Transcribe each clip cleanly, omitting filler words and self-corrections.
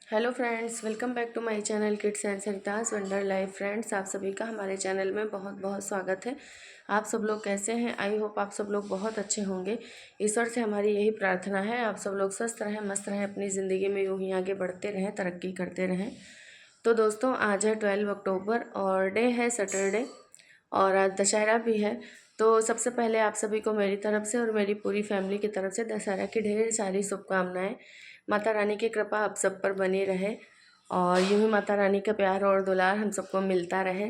Hello friends, welcome back to my channel kids and Sarita's wonder life. Friends, आप सभी का हमारे चैनल में बहुत बहुत स्वागत है। आप सब लोग कैसे हैं? आई होप आप सब लोग बहुत अच्छे होंगे। ईश्वर से हमारी यही प्रार्थना है, आप सब लोग स्वस्थ रहें, मस्त रहें, अपनी ज़िंदगी में यूँ ही आगे बढ़ते रहें, तरक्की करते रहें। तो दोस्तों, आज है 12 अक्टूबर और डे है सैटरडे और आज दशहरा भी है। तो सबसे पहले आप सभी को मेरी तरफ से और मेरी पूरी फैमिली की तरफ से दशहरा की ढेर सारी शुभकामनाएं। माता रानी की कृपा आप सब पर बनी रहे और यूं ही माता रानी का प्यार और दुलार हम सबको मिलता रहे।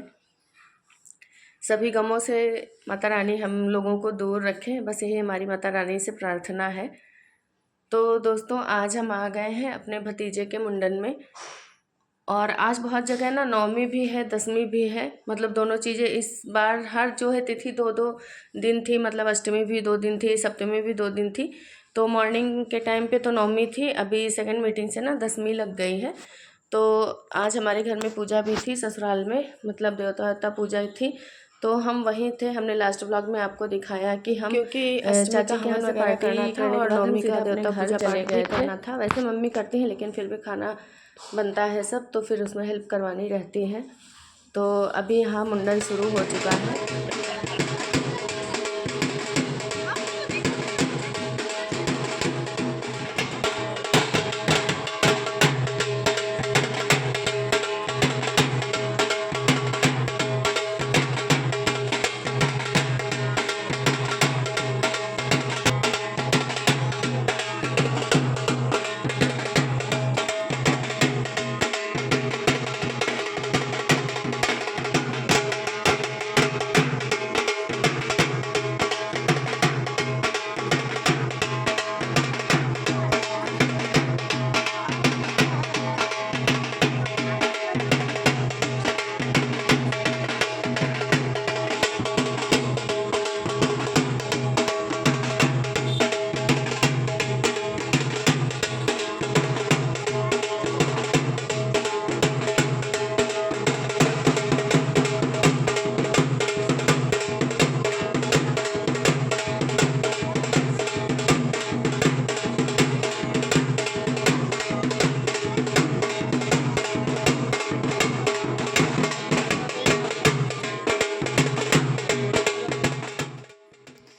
सभी गमों से माता रानी हम लोगों को दूर रखें, बस यही हमारी माता रानी से प्रार्थना है। तो दोस्तों, आज हम आ गए हैं अपने भतीजे के मुंडन में और आज बहुत जगह ना नवमी भी है, दसवीं भी है, मतलब दोनों चीज़ें इस बार हर जो है तिथि दो दो दिन थी, मतलब अष्टमी भी 2 दिन थी, सप्तमी भी 2 दिन थी। तो मॉर्निंग के टाइम पे तो नवमी थी, अभी सेकंड मीटिंग से ना दसवीं लग गई है। तो आज हमारे घर में पूजा भी थी ससुराल में, मतलब देवता देवता पूजा थी। तो हम वहीं थे। हमने लास्ट ब्लॉग में आपको दिखाया कि हम क्योंकि चाचा के यहाँ से पार्टी करना था और नवमी का देवता पूजा चले गए करना था। वैसे मम्मी करती हैं लेकिन फिर भी खाना बनता है सब, तो फिर उसमें हेल्प करवानी रहती है। तो अभी यहाँ मुंडन शुरू हो चुका है।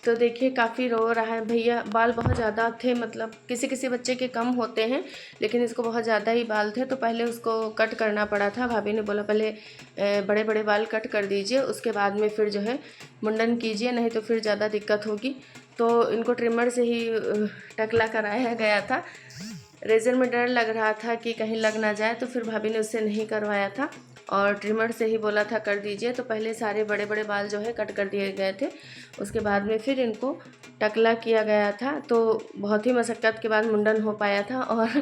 तो देखिए काफ़ी रो रहा है भैया। बाल बहुत ज़्यादा थे, मतलब किसी किसी बच्चे के कम होते हैं लेकिन इसको बहुत ज़्यादा ही बाल थे, तो पहले उसको कट करना पड़ा था। भाभी ने बोला पहले बड़े बड़े बाल कट कर दीजिए, उसके बाद में फिर जो है मुंडन कीजिए, नहीं तो फिर ज़्यादा दिक्कत होगी। तो इनको ट्रिमर से ही टकला कराया गया था। रेज़र में डर लग रहा था कि कहीं लग ना जाए, तो फिर भाभी ने उससे नहीं करवाया था और ट्रिमर से ही बोला था कर दीजिए। तो पहले सारे बड़े बड़े बाल जो है कट कर दिए गए थे, उसके बाद में फिर इनको टकला किया गया था। तो बहुत ही मशक्क़त के बाद मुंडन हो पाया था और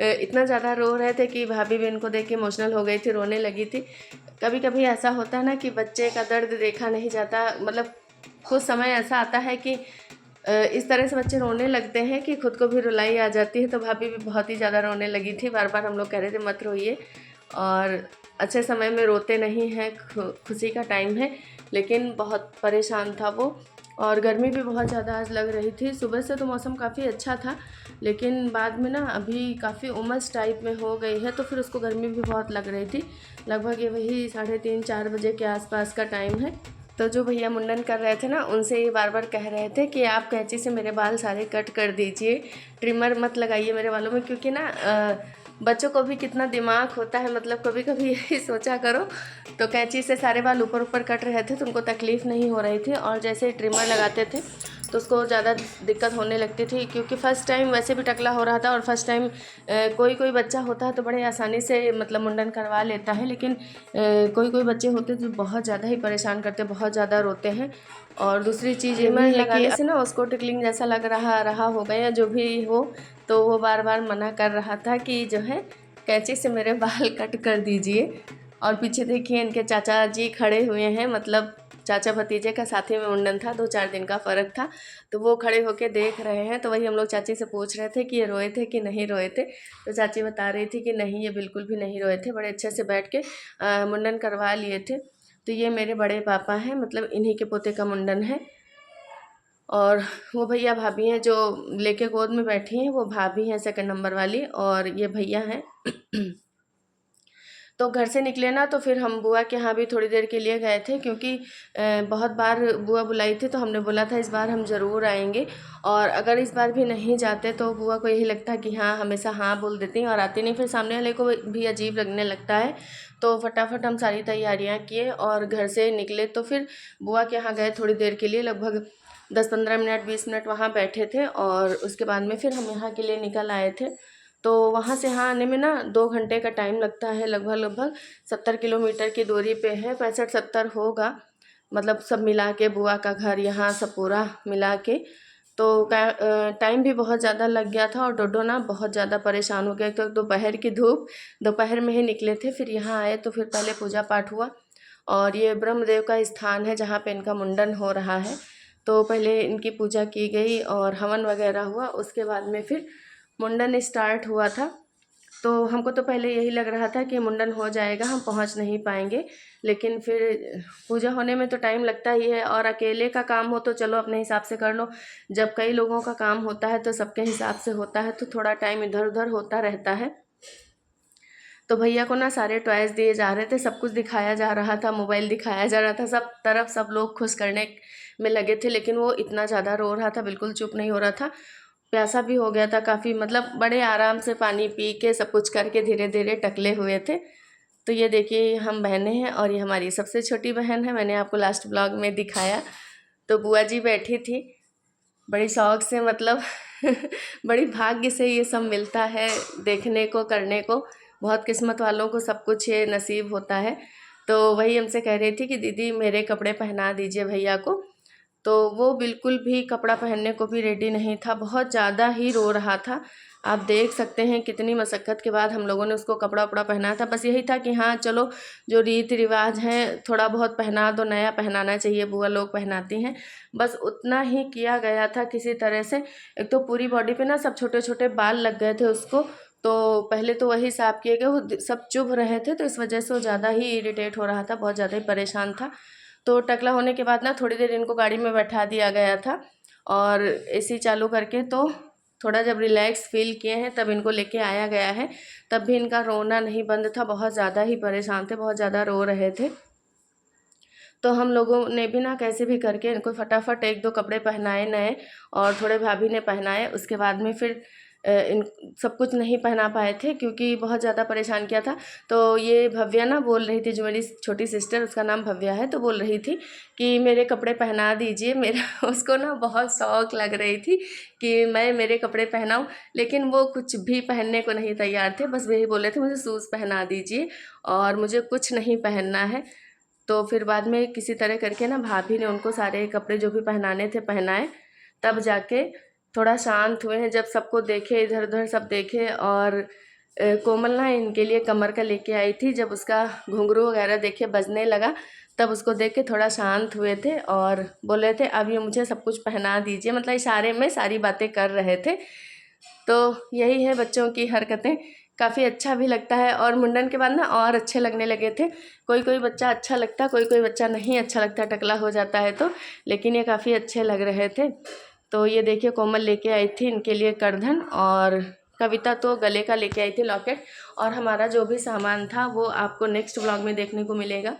इतना ज़्यादा रो रहे थे कि भाभी भी इनको देख के इमोशनल हो गई थी, रोने लगी थी। कभी कभी ऐसा होता है ना कि बच्चे का दर्द देखा नहीं जाता, मतलब कुछ समय ऐसा आता है कि इस तरह से बच्चे रोने लगते हैं कि खुद को भी रुलाई आ जाती है। तो भाभी भी बहुत ही ज़्यादा रोने लगी थी, बार बार हम लोग कह रहे थे मत रोइए। और अच्छे समय में रोते नहीं हैं, खुशी का टाइम है, लेकिन बहुत परेशान था वो। और गर्मी भी बहुत ज़्यादा आज लग रही थी। सुबह से तो मौसम काफ़ी अच्छा था, लेकिन बाद में ना अभी काफ़ी उमस टाइप में हो गई है, तो फिर उसको गर्मी भी बहुत लग रही थी। लगभग ये वही 3:30-4 बजे के आसपास का टाइम है। तो जो भैया मुंडन कर रहे थे ना, उनसे ये बार बार कह रहे थे कि आप कैंची से मेरे बाल सारे कट कर दीजिए, ट्रिमर मत लगाइए मेरे बालों में। क्योंकि ना बच्चों को भी कितना दिमाग होता है, मतलब कभी कभी यही सोचा करो। तो कैंची से सारे बाल ऊपर ऊपर कट रहे थे तो उनको तकलीफ़ नहीं हो रही थी, और जैसे ट्रिमर लगाते थे तो उसको ज़्यादा दिक्कत होने लगती थी। क्योंकि फ़र्स्ट टाइम वैसे भी टकला हो रहा था और फर्स्ट टाइम कोई कोई बच्चा होता है तो बड़े आसानी से मतलब मुंडन करवा लेता है, लेकिन कोई कोई बच्चे होते हैं जो बहुत ज़्यादा ही परेशान करते, बहुत ज़्यादा रोते हैं। और दूसरी चीज़ ये भी लगाने से ना उसको टिकलिंग जैसा लग रहा होगा या जो भी हो, तो वो बार बार मना कर रहा था कि जो है कैंची से मेरे बाल कट कर दीजिए। और पीछे देखिए इनके चाचा जी खड़े हुए हैं, मतलब चाचा भतीजे का साथी में मुंडन था, 2-4 दिन का फ़र्क था, तो वो खड़े होके देख रहे हैं। तो वही हम लोग चाची से पूछ रहे थे कि ये रोए थे कि नहीं रोए थे। तो चाची बता रही थी कि नहीं, ये बिल्कुल भी नहीं रोए थे, बड़े अच्छे से बैठ के मुंडन करवा लिए थे। तो ये मेरे बड़े पापा हैं, मतलब इन्हीं के पोते का मुंडन है। और वो भैया भाभी हैं जो लेके गोद में बैठी हैं, वो भाभी हैं सेकंड नंबर वाली, और ये भैया हैं। तो घर से निकले ना तो फिर हम बुआ के यहाँ भी थोड़ी देर के लिए गए थे, क्योंकि बहुत बार बुआ बुलाई थी, तो हमने बोला था इस बार हम ज़रूर आएंगे। और अगर इस बार भी नहीं जाते तो बुआ को यही लगता कि हाँ, हमेशा हाँ बोल देती हैं और आती नहीं, फिर सामने वाले को भी अजीब लगने लगता है। तो फटाफट हम सारी तैयारियाँ किए और घर से निकले। तो फिर बुआ के यहाँ गए थोड़ी देर के लिए, लगभग 10-15 मिनट 20 मिनट वहाँ बैठे थे, और उसके बाद में फिर हम यहाँ के लिए निकल आए थे। तो वहाँ से यहाँ आने में ना 2 घंटे का टाइम लगता है, लगभग 70 किलोमीटर की दूरी पे है, 65-70 होगा, मतलब सब मिला के, बुआ का घर यहाँ सब पूरा मिला के। तो टाइम भी बहुत ज़्यादा लग गया था, और डोडो ना बहुत ज़्यादा परेशान हो गया। तो दोपहर की धूप, दोपहर में ही निकले थे, फिर यहाँ आए तो फिर पहले पूजा पाठ हुआ। और ये ब्रह्मदेव का स्थान है जहाँ पे इनका मुंडन हो रहा है, तो पहले इनकी पूजा की गई और हवन वगैरह हुआ। उसके बाद में फिर मुंडन स्टार्ट हुआ था। तो हमको तो पहले यही लग रहा था कि मुंडन हो जाएगा, हम पहुंच नहीं पाएंगे, लेकिन फिर पूजा होने में तो टाइम लगता ही है, और अकेले का काम हो तो चलो अपने हिसाब से कर लो, जब कई लोगों का काम होता है तो सबके हिसाब से होता है, तो थोड़ा टाइम इधर उधर होता रहता है। तो भैया को ना सारे टॉयज़ दिए जा रहे थे, सब कुछ दिखाया जा रहा था, मोबाइल दिखाया जा रहा था, सब तरफ सब लोग खुश करने में लगे थे, लेकिन वो इतना ज़्यादा रो रहा था, बिल्कुल चुप नहीं हो रहा था। प्यासा भी हो गया था काफ़ी, मतलब बड़े आराम से पानी पी के सब कुछ करके धीरे धीरे टकले हुए थे। तो ये देखिए हम बहनें हैं, और ये हमारी सबसे छोटी बहन है, मैंने आपको लास्ट ब्लॉग में दिखाया। तो बुआ जी बैठी थी बड़ी शौक से, मतलब बड़ी भाग्य से ये सब मिलता है देखने को, करने को, बहुत किस्मत वालों को सब कुछ ये नसीब होता है। तो वही हमसे कह रही थी कि दीदी मेरे कपड़े पहना दीजिए भैया को। तो वो बिल्कुल भी कपड़ा पहनने को भी रेडी नहीं था, बहुत ज़्यादा ही रो रहा था। आप देख सकते हैं कितनी मशक्क़त के बाद हम लोगों ने उसको कपड़ा वपड़ा पहनाया था। बस यही था कि हाँ चलो, जो रीति रिवाज हैं थोड़ा बहुत पहना दो, नया पहनाना चाहिए, बुआ लोग पहनाती हैं, बस उतना ही किया गया था किसी तरह से। एक तो पूरी बॉडी पे ना सब छोटे छोटे बाल लग गए थे उसको, तो पहले तो वही साफ़ किए गए, वो सब चुभ रहे थे, तो इस वजह से वो ज़्यादा ही इरिटेट हो रहा था, बहुत ज़्यादा ही परेशान था। तो टकला होने के बाद ना थोड़ी देर इनको गाड़ी में बैठा दिया गया था, और एसी चालू करके तो थोड़ा जब रिलैक्स फील किए हैं तब इनको लेके आया गया है। तब भी इनका रोना नहीं बंद था, बहुत ज़्यादा ही परेशान थे, बहुत ज़्यादा रो रहे थे। तो हम लोगों ने भी ना कैसे भी करके इनको फटाफट 1-2 कपड़े पहनाए नए, और थोड़े भाभी ने पहनाए। उसके बाद में फिर इन सब कुछ नहीं पहना पाए थे, क्योंकि बहुत ज़्यादा परेशान किया था। तो ये भव्या ना बोल रही थी, जो मेरी छोटी सिस्टर, उसका नाम भव्या है, तो बोल रही थी कि मेरे कपड़े पहना दीजिए मेरा उसको ना बहुत शौक़ लग रही थी कि मैं मेरे कपड़े पहनाऊँ, लेकिन वो कुछ भी पहनने को नहीं तैयार थे, बस वही बोल रहे थे मुझे शूज़ पहना दीजिए और मुझे कुछ नहीं पहनना है। तो फिर बाद में किसी तरह करके ना भाभी ने उनको सारे कपड़े जो भी पहनाने थे पहनाए, तब जाके थोड़ा शांत हुए हैं। जब सबको देखे, इधर उधर सब देखे, और कोमल ना इनके लिए कमर का लेके आई थी, जब उसका घुंघरू वगैरह देखे बजने लगा, तब उसको देख के थोड़ा शांत हुए थे और बोले थे अब ये मुझे सब कुछ पहना दीजिए, मतलब इशारे में सारी बातें कर रहे थे। तो यही है बच्चों की हरकतें, काफ़ी अच्छा भी लगता है, और मुंडन के बाद ना और अच्छे लगने लगे थे। कोई कोई बच्चा अच्छा लगता, कोई कोई बच्चा नहीं अच्छा लगता, टकला हो जाता है तो, लेकिन ये काफ़ी अच्छे लग रहे थे। तो ये देखिए कोमल लेके आई थी इनके लिए करधन, और कविता तो गले का लेके आई थी लॉकेट। और हमारा जो भी सामान था वो आपको नेक्स्ट व्लॉग में देखने को मिलेगा,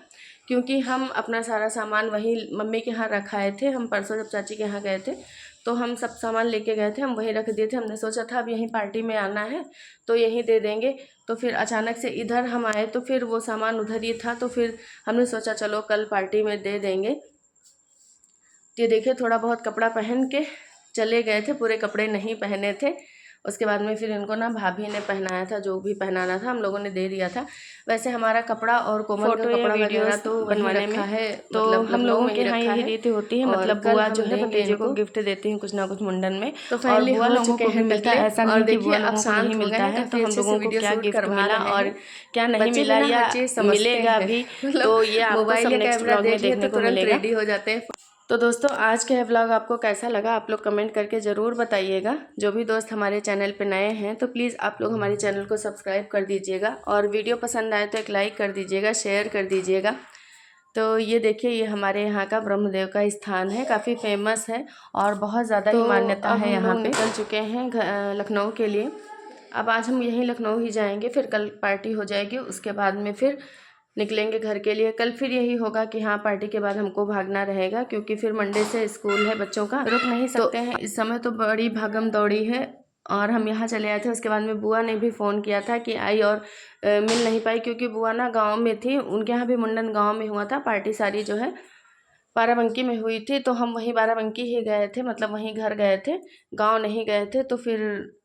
क्योंकि हम अपना सारा सामान वहीं मम्मी के यहाँ रखाए थे। हम परसों जब चाची के यहाँ गए थे तो हम सब सामान लेके गए थे, हम वहीं रख दिए थे। हमने सोचा था अब यहीं पार्टी में आना है तो यहीं दे देंगे, तो फिर अचानक से इधर हम आए तो फिर वो सामान उधर ही था, तो फिर हमने सोचा चलो कल पार्टी में दे देंगे। ये देखिए थोड़ा बहुत कपड़ा पहन के चले गए थे, पूरे कपड़े नहीं पहने थे। उसके बाद में फिर इनको ना भाभी ने पहनाया था, जो भी पहनाना था हम लोगों ने दे दिया था। वैसे हमारा कपड़ा और कोमल का कपड़ा वगैरह तो बनवाने में है, तो मतलब हम लोगों के यहाँ यही रीति होती है, मतलब बुआ जो है भतीजे को गिफ्ट देती हैं कुछ ना कुछ मुंडन में, तो फाइनली बुआ लोगों को भी मिलता है। ऐसा नहीं कि बुआ लोगों को नहीं मिलता है, तो हम लोगों को क्या गिफ्ट मिला और क्या नहीं मिला या मिलेगा भी, तो ये आपको सब नेक्स्ट ब्लॉग में देखने को मिलेगा। रेडी हो जाते हैं। तो दोस्तों आज का व्लॉग आपको कैसा लगा आप लोग कमेंट करके ज़रूर बताइएगा। जो भी दोस्त हमारे चैनल पे नए हैं तो प्लीज़ आप लोग हमारे चैनल को सब्सक्राइब कर दीजिएगा, और वीडियो पसंद आए तो एक लाइक कर दीजिएगा, शेयर कर दीजिएगा। तो ये देखिए, ये हमारे यहाँ का ब्रह्मदेव का स्थान है, काफ़ी फेमस है और बहुत ज़्यादा ही मान्यता है यहाँ पे। निकल चुके हैं लखनऊ के लिए। अब आज हम यहीं लखनऊ ही जाएंगे, फिर कल पार्टी हो जाएगी, उसके बाद में फिर निकलेंगे घर के लिए। कल फिर यही होगा कि हाँ, पार्टी के बाद हमको भागना रहेगा, क्योंकि फिर मंडे से स्कूल है बच्चों का, रुक नहीं सकते हैं इस समय। तो बड़ी भागम दौड़ी है और हम यहाँ चले आए थे। उसके बाद में बुआ ने भी फ़ोन किया था कि आई और मिल नहीं पाई, क्योंकि बुआ ना गांव में थी, उनके यहाँ भी मुंडन गांव में हुआ था। पार्टी सारी जो है बाराबंकी में हुई थी, तो हम वहीं बाराबंकी ही गए थे, मतलब वहीं घर गए थे, गांव नहीं गए थे। तो फिर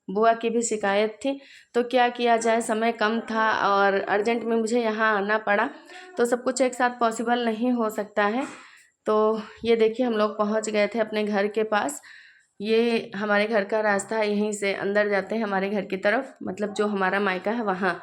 बुआ की भी शिकायत थी, तो क्या किया जाए, समय कम था और अर्जेंट में मुझे यहाँ आना पड़ा, तो सब कुछ एक साथ पॉसिबल नहीं हो सकता है। तो ये देखिए, हम लोग पहुँच गए थे अपने घर के पास। ये हमारे घर का रास्ता है, यहीं से अंदर जाते हैं हमारे घर की तरफ, मतलब जो हमारा मायका है वहाँ।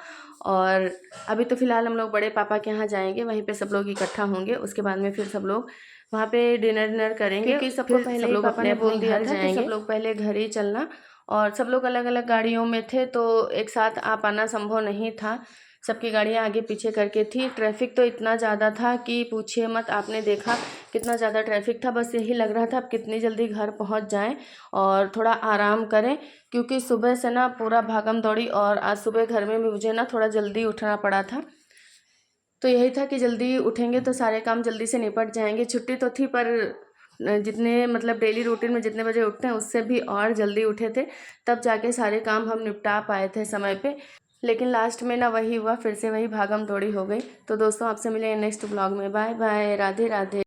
और अभी तो फ़िलहाल हम लोग बड़े पापा के यहाँ जाएंगे, वहीं पे सब लोग इकट्ठा होंगे। उसके बाद में फिर सब लोग वहाँ पे डिनर करेंगे, क्योंकि सबको पहले सब लोग पापा ने बोल दिया था कि सब लोग पहले घर ही चलना, और सब लोग अलग अलग गाड़ियों में थे, तो एक साथ आ पाना संभव नहीं था। सबकी गाड़ियाँ आगे पीछे करके थी। ट्रैफिक तो इतना ज़्यादा था कि पूछिए मत, आपने देखा कितना ज़्यादा ट्रैफिक था। बस यही लग रहा था अब कितनी जल्दी घर पहुंच जाएं और थोड़ा आराम करें, क्योंकि सुबह से ना पूरा भागम दौड़ी, और आज सुबह घर में भी मुझे ना थोड़ा जल्दी उठना पड़ा था। तो यही था कि जल्दी उठेंगे तो सारे काम जल्दी से निपट जाएंगे। छुट्टी तो थी, पर जितने मतलब डेली रूटीन में जितने बजे उठते हैं उससे भी और जल्दी उठे थे, तब जाके सारे काम हम निपटा पाए थे समय पे। लेकिन लास्ट में ना वही हुआ, फिर से वही भागम दौड़ी हो गई। तो दोस्तों, आपसे मिलेंगे नेक्स्ट ब्लॉग में। Bye bye, Radhe Radhe.